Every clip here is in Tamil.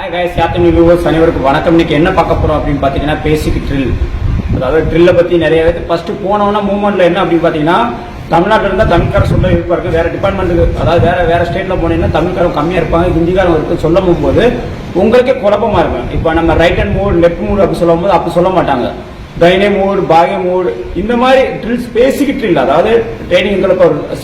Hi guys, யாத்திரை வியூவர்ஸ் அனைவருக்கும் வணக்கம். இன்னைக்கு என்ன பார்க்க போறோம் அப்படின்னு பாத்தீங்கன்னா பேசிக் ட்ரில். அதாவது ட்ரில்லை பத்தி நிறைய ஃபர்ஸ்ட் போனவனா மூவ்மெண்ட்ல என்ன அப்படின்னு பாத்தீங்கன்னா தமிழ்நாட்டில் இருந்தால் தமிழ்காரர் சொல்ல இருப்பாரு, வேற டிபார்ட்மெண்ட்டுக்கு அதாவது வேற ஸ்டேட்ல போனீங்கன்னா தமிழ்காரம் கம்மியா இருப்பாங்க, ஹிந்திக்காரம் இருக்கு சொல்ல போகும்போது உங்களுக்கே குழப்பமா இருக்கும். இப்போ நம்ம right hand mood left mood அப்படி சொல்லும் போது அப்படி சொல்ல மாட்டாங்க. கைனே மூட் பாகிய மூட் இந்த மாதிரி ட்ரில்ஸ் பேசிக் ட்ரில். அதாவது ட்ரைனிங்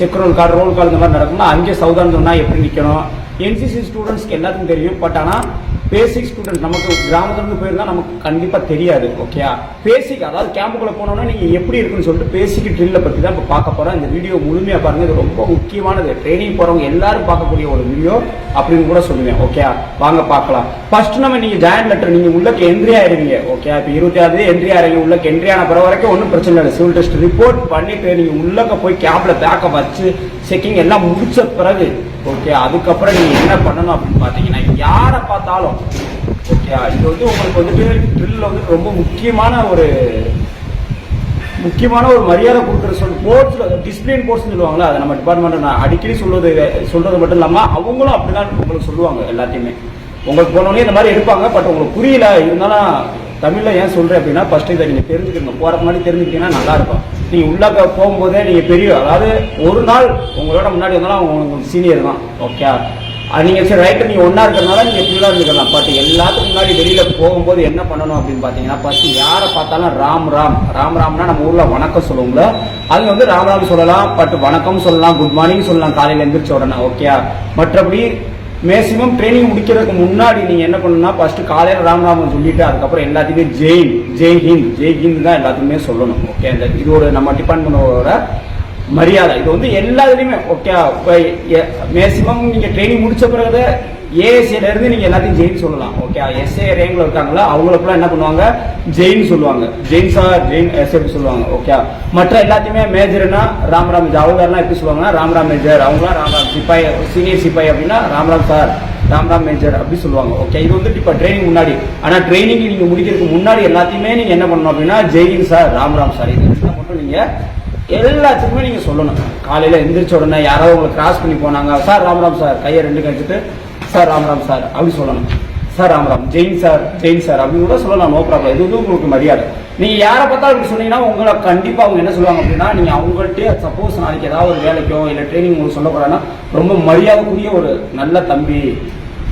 செக்ரோல் கால் ரோல் கால் இந்த மாதிரி நடக்கும்னா அங்கே சவுதான் சொன்னா எப்படி நிற்கணும். என்சிசி ஸ்டூடெண்ட்ஸ்க்கு எல்லாத்துக்கும் தெரியும், பட் ஆனால் பேசிக் ஸ்டூடெண்ட் நமக்கு கிராமத்துலேருந்து போயிருந்தா நமக்கு கண்டிப்பாக தெரியாது. ஓகே, பேசிக் அதாவது கேம்புக்குள்ள போனோம்னா நீங்கள் எப்படி இருக்குன்னு சொல்லிட்டு பேசிக் ட்ரில்லை பற்றி தான் இப்போ பார்க்க போகிறோம். இந்த வீடியோ முழுமையாக பாருங்க, இது ரொம்ப முக்கியமானது. ட்ரைனிங் போகிறவங்க எல்லாரும் பார்க்கக்கூடிய ஒரு வீடியோ அப்படின்னு கூட சொல்லுவேன். ஓகே, வாங்க பார்க்கலாம். ஃபர்ஸ்ட் நம்ம நீங்கள் ஜாயின் லெட்டர் நீங்கள் உள்ளக்கு என்ட்ரி ஆயிருவீங்க. ஓகே, இப்போ 26 என்ட்ரி ஆகிறீங்க. உள்ளக்கு என்ட்ரி ஆன பிறகு வரைக்கும் ஒன்றும் பிரச்சனை இல்லை. சிவில் டெஸ்ட் ரிப்போர்ட் பண்ணிட்டு நீங்கள் உள்ளக்க போய் கேப்ல பேக்கப் வச்சு செக்கிங் எல்லாம் முடிச்ச பிறகு ஓகே, அதுக்கப்புறம் நீங்க என்ன பண்ணணும் அப்படின்னு பாத்தீங்கன்னா யாரை பார்த்தாலும் ஓகே, இது வந்து உங்களுக்கு வந்துட்டு ட்ரில்ல வந்து ரொம்ப முக்கியமான ஒரு மரியாதை கொடுக்குற போர்ட்ஸ்ல டிசிப்ளின் போர்ட்ஸ் சொல்லுவாங்களா, அதை நம்ம டிபார்ட்மெண்ட் நான் அடிக்கடி சொல்றது மட்டும் இல்லாம அவங்களும் அப்படிதான் உங்களுக்கு சொல்லுவாங்க. எல்லாத்தையுமே உங்களுக்கு போனோடனே இந்த மாதிரி எடுப்பாங்க, பட் உங்களுக்கு புரியல. இருந்தாலும் தமிழ்ல ஏன் சொல்றேன் அப்படின்னா ஃபர்ஸ்ட் இதை நீங்க தெரிஞ்சுக்கணும். போறதுக்கு முன்னாடி தெரிஞ்சுக்கிட்டீங்கன்னா நல்லா இருக்கும். நீங்க உள்ளாக்க போகும்போதே நீங்க பெரிய அதாவது ஒரு நாள் உங்களோட முன்னாடி வந்தாலும் உங்களுக்கு சீனியர் தான். ஓகே, நீங்க சரி ரைட்டு நீங்க ஒன்னா இருக்கிறதுனால நீங்க எப்படிலாம் இருந்துக்கலாம். பட் எல்லாத்துக்கும் முன்னாடி வெளியில போகும்போது என்ன பண்ணணும் அப்படின்னு பாத்தீங்கன்னா ஃபர்ஸ்ட் யாரை பார்த்தாலும் ராம்னா நம்ம ஊர்ல வணக்கம் சொல்லுவோம்ல, அது வந்து ராம் சொல்லலாம். பட் வணக்கம் சொல்லலாம், குட் மார்னிங் சொல்லலாம் காலையில எந்திரிச்ச உடனே. ஓகே, மற்றபடி மேக்சிமம் ட்ரைனிங் முடிக்கிறதுக்கு முன்னாடி நீங்க என்ன பண்ணணும்னா ஃபர்ஸ்ட் காலையில ராமராமன் சொல்லிட்டு அதுக்கப்புறம் எல்லாத்தையுமே ஜெய் ஹிந்த் தான் எல்லாத்துக்குமே சொல்லணும். ஓகே, இது ஒரு நம்ம டிபார்ட்மெண்டோட மரியாதை. இது வந்து எல்லாத்துலயுமே ஓகே. மேக்சிமம் நீங்க ட்ரைனிங் முடிச்ச பிறகு ஏஎஸ்ஏல இருந்து நீங்க எல்லாத்தையும் ஜெயின் சொல்லலாம். ஓகே, எஸ்ஏ ரேங்க்ல இருக்காங்களா அவங்களுக்குலாம் என்ன பண்ணுவாங்க ஜெயின் சொல்லுவாங்க. ஜெயின் சார் ஜெயின் எஸ்ஏ சொல்லுவாங்க. ஓகே, மற்ற எல்லாத்தையுமே மேஜர்னா ராம்ராம் அவங்கலாம் எப்படி சொல்லுவாங்கன்னா ராம்ராம் மேஜர், அவங்களாம் ராம்ராம் சிப்பாய் சீனியர் சிப்பாய் அப்படின்னா ராம்ராம் சார் ராம்ராம் மேஜர் அப்படி சொல்லுவாங்க. ஓகே, இது வந்துட்டு இப்ப ட்ரைனிங் முன்னாடி. ஆனா ட்ரைனிங் நீங்க முடிக்கிறதுக்கு முன்னாடி எல்லாத்தையுமே நீங்க என்ன பண்ணணும் அப்படின்னா ஜெயின் சார் ராம்ராம் சார் இது மட்டும் நீங்க எல்லாத்துக்குமே நீங்க சொல்லணும். காலையில எந்திரிச்ச உடனே யாராவது உங்களை கிராஸ் பண்ணி போனாங்க, சார் ராம்ராம் சார் கையை ரெண்டு கழிச்சுட்டு சார் ராம்ராம் சார் அப்படி சொல்லணும். சார் ராம்ராம் ஜெயின் சார் அப்படின்னு கூட சொல்லலாம், நோ ப்ராப்ளம். இது வந்து உங்களுக்கு மரியாதை. நீங்க யாரை பார்த்தா அப்படி சொன்னீங்கன்னா உங்களை கண்டிப்பா அவங்க என்ன சொல்லுவாங்க அப்படின்னா நீங்க அவங்கள்ட்ட சப்போஸ் நாளைக்கு ஏதாவது ஒரு வேலைக்கோ இல்லை ட்ரைனிங் உங்களுக்கு சொல்ல போறாங்கன்னா ரொம்ப மரியாதைக்குரிய ஒரு நல்ல தம்பி,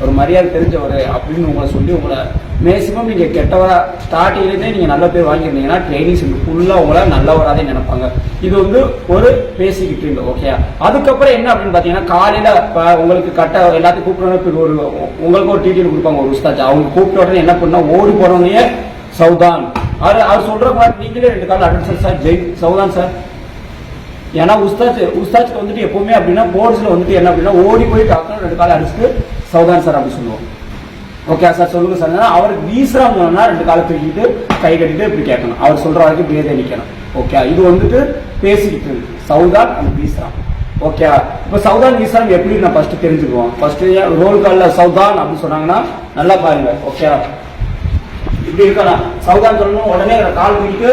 ஒரு மரியாதை தெரிஞ்சவர் அப்படின்னு உங்களை சொல்லி உங்களை மேக்சிமம் நீங்க கெட்டவரா ஸ்டார்டிங்லேருந்தே நீங்க நல்ல பேர் வாங்கியிருந்தீங்கன்னா ட்ரைனிங்ஸ் ஃபுல்லா உங்களை நல்லவராதே நினைப்பாங்க. இது வந்து ஒரு பேசிக் ட்ரில். ஓகே, அதுக்கப்புறம் என்ன அப்படின்னு பாத்தீங்கன்னா காலையில உங்களுக்கு கட்ட எல்லாத்தையும் கூப்பிடணும். ஒரு உங்களுக்கு ஒரு டீட்டெயில் கொடுப்பாங்க ஒரு உஸ்தாஜ். அவங்க கூப்பிட்ட உடனே என்ன பண்ணா ஓடி போறவனையே சவுதான் அவர் சொல்ற மாதிரி நீங்களே 2 கால் அட்டன் சார் ஜெய் சவுதான் சார். ஏன்னா உஸ்தாஜ்க்கு வந்துட்டு எப்பவுமே அப்படின்னா போர்ட்ஸ்ல வந்துட்டு என்ன அப்படின்னா ஓடி போய் டாக்டர் 2 கால் அடிச்சுட்டு சவுதான் சார் அப்படி சொல்லுவோம். ஓகே சார் சொல்லுங்க சார். அவருக்கு வீசுறாம் 2 காலை தூக்கிட்டு கை கட்டிட்டு இப்படி கேட்கணும். அவர் சொல்ற வரைக்கும் பேதே நிக்கணும். ஓகே, இது வந்துட்டு பேசிக்கிட்டு சவுதான் அண்ட் வீசுறாம். ஓகே, இப்ப சவுதான் வீசுறாம் எப்படி நான் ஃபர்ஸ்ட் தெரிஞ்சுக்குவோம். ஃபர்ஸ்ட் ரோல் கால்ல சவுதான் அப்படின்னு சொன்னாங்கன்னா நல்லா பாருங்க. ஓகே, இப்படி இருக்கணும். சவுதான் சொல்லணும் உடனே கால் தூக்கிட்டு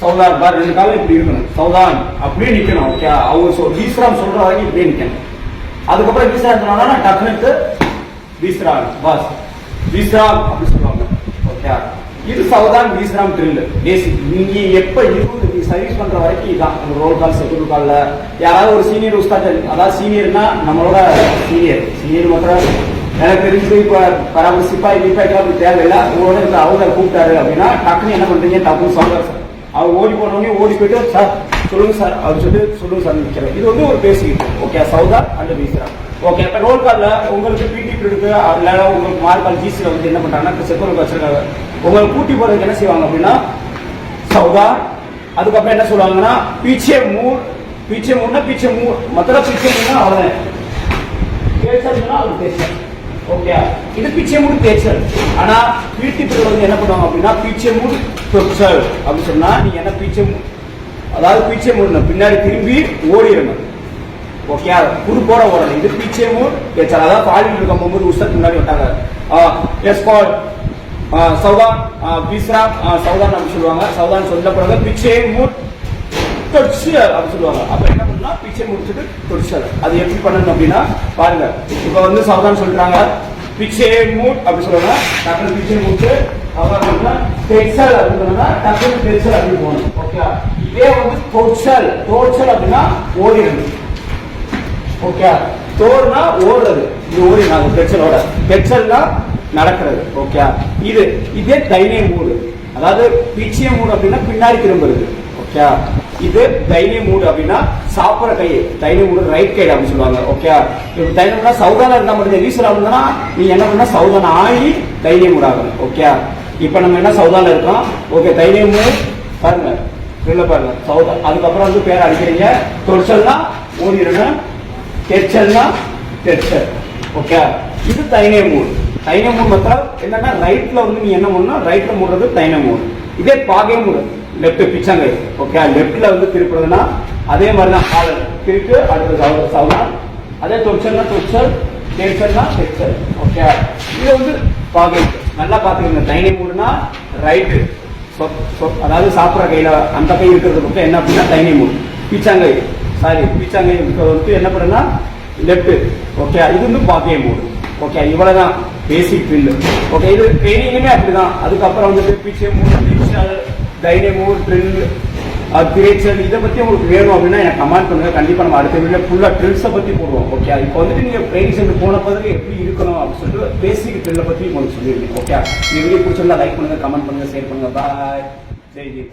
சவுதான் பார் 2 காலம் இப்படி இருக்கணும். சவுதான் அப்படியே நிக்கணும். ஓகே, அவங்க வீசுறாம் சொல்ற வரைக்கும் இப்படியே நிக்கணும். அதுக்கப்புறம் வீசுறாம் சொன்னா டக்குனுக்கு வீஸ்ராம் பாஸ் வீஸ்ராம் அப்படி சொல்லுவாங்க. ஓகே, இது சவுதான் வீஸ்ராம் ட்ரில் பேசிக். நீங்க எப்ப 20 சர்வீஸ் பண்ற வரைக்கும் இதான் ரோல் கால் செக்யூரிட்டி கால்ல யாராவது ஒரு சீனியர் உஸ்தாத், அதாவது சீனியர்னா நம்மளோட சீனியர் மாத்திரம் எனக்கு தெரிஞ்சு இப்ப பராமரி சிப்பாய் வீப்பாய்க்கு அப்படி தேவையில்லை. உங்களோட அவங்க கூப்பிட்டாரு அப்படின்னா டக்குன்னு என்ன பண்றீங்க டக்குன்னு சொல்றாரு சார். அவர் ஓடி போனோடனே ஓடி போயிட்டு சார் சொல்லுங்க சார் அப்படின்னு சொல்லிட்டு சொல்லுங்க சார் நிற்கிறேன். இது வந்து ஒரு பேசிக். ஓகே, சவுதான் அண்ட் வீஸ்ராம். ஓகே, இப்போ ரோல் கால்ல உங்களுக்கு பிடி இருக்கு இல்ல உங்களுக்கு மார்க் கால் ஜிசில வந்து என்ன பண்றாங்கன்னா செக்யூரிட்டி வச்சிருக்காங்க. உங்களுக்கு கூட்டி போறதுக்கு என்ன செய்வாங்க அப்படின்னா சவுதா. அதுக்கப்புறம் என்ன சொல்லுவாங்கன்னா பீச்சே மூட்னா பீச்சே மூட் மொத்தம் பீச்சே மூட்னா அவ்வளவுதான். தேய்ச்சல்னா அது தேய்ச்சல். ஓகே, இது பீச்சே மூட் தேய்ச்சல். ஆனா பிடி பீரியட் வந்து என்ன பண்ணுவாங்க அப்படின்னா பீச்சே மூட் தொச்சல் அப்படின்னு சொன்னா நீங்க என்ன பீச்சே மூட் அதாவது பீச்சே மூட்னா பின்னாடி திரும்பி ஓடிடணும். ஓகே, புது போட ஓடணும். இது பீச்சே மூட் தேய்ச்சல். அதாவது பாலில் இருக்கும் போது உஸ்தாத் முன்னாடி விட்டாங்க எஸ் கால் சவுதான் வீஸ்ராம் சவுதான் அப்படி சொல்லுவாங்க. சவுதான் சொல்ல பிறகு பீச்சே மூட் தொட்சியல் அப்படி சொல்லுவாங்க. அப்ப என்ன பண்ணா பீச்சே முடிச்சுட்டு தொட்சியல். அது எப்படி பண்ணணும் அப்படின்னா பாருங்க. இப்ப வந்து சவுதான் சொல்றாங்க பிச்சே மூட் அப்படி சொல்லுவாங்க. டக்குனு பிச்சே மூட்டு அப்புறம் டெக்ஸல் அப்படின்னு சொன்னா டக்குனு டெக்ஸல் அப்படி போகணும். ஓகே, இதே வந்து தோட்சல். தோட்சல் அப்படின்னா ஓடிடுது. ஓகே, தோர்னா ஓடுறது, இது ஓடினாங்க டெக்ஸலோட. டெக்ஸல்னா நடக்கிறது. ஓகே, இதே தைனிய மூடு, அதாவது பிச்சை மூடு அப்படின்னா பின்னாடி திரும்புறது. ஓகே, இது தைனிய மூடு அப்படின்னா சாப்பிட்ற கை. தைனிய மூடு ரைட் கைடு அப்படின்னு சொல்லுவாங்க. ஓகே, இப்போ தைனியம்னா சவுதானா இருந்தா மட்டும் வீசல் அப்படின்னா நீ என்ன பண்ணா சவுதான ஆகி தைனிய மூடு ஆகணும். ஓகே, இப்போ நம்ம என்ன சவுதான இருக்கோம். ஓகே, தைனிய மூடு பாருங்க, இல்ல பாருங்க சவுதா. அதுக்கப்புறம் வந்து பேர் அடிக்கிறீங்க. தொழிற்சல்னா ஓடிடணும், டெக்ஸல்னா டெக்ஸல். ஓகே, இது தைனிய மூடு. தைனிய மூடு மொத்தம் என்னன்னா ரைட்ல வந்து நீ என்ன பண்ணணும், ரைட்ல மூடுறது தைனிய மூடு. இதே பாகை மூடு, லெப்ட் பிச்சங்கை. ஓகே, லெப்ட்ல வந்து திருப்புறதுன்னா அதே மாதிரி தான் காலர் திருட்டு அடுத்த சவுனா. அதே தொழிற்சல்னா தொழிற்சல், டெக்ஸல்னா டெக்ஸல். ஓகே, இது வந்து பாகை. நல்லா பாத்துக்கோங்க, தைனிய மூடுனா ரைட்டு, அதாவது சாப்பிட்ற கையில அந்த கை இருக்கிறது பக்கம் என்ன அப்படின்னா தைனிய மூடு. பிச்சாங்கை பிச்சாங்கை வந்து என்ன பண்ணுன்னா லெப்ட். ஓகே, இது வந்து பாக்கிய மூடு. ஓகே, இவ்வளவுதான் பேசிக் ட்ரில். ஓகே, இது ட்ரைனிங்குமே அப்படிதான். அதுக்கப்புறம் வந்துட்டு பிச்சை மூடு, தைனிய மூடு, ட்ரில், திரைச்சல், இதை பத்தி உங்களுக்கு வேணும் அப்படின்னா எனக்கு கமெண்ட் பண்ணுங்க. கண்டிப்பா நம்ம அடுத்த வீடியோ ஃபுல்லா ட்ரில்ஸை பத்தி போடுவோம். ஓகே, இப்போ வந்துட்டு நீங்க ட்ரைனிங் சென்டர் போன பிறகு எப்படி இருக்கணும் அப்படின்னு சொல்லிட்டு பேசிக் ட்ரில்லை பத்தி உங்களுக்கு சொல்லியிருக்கேன். ஓகே, இந்த வீடியோ பிடிச்சிருந்தா லைக் பண்ணுங்க, கமெண்ட் பண்ணுங்க, ஷேர் பண்ணுங்க. பாய், ஜெய் ஜெய்.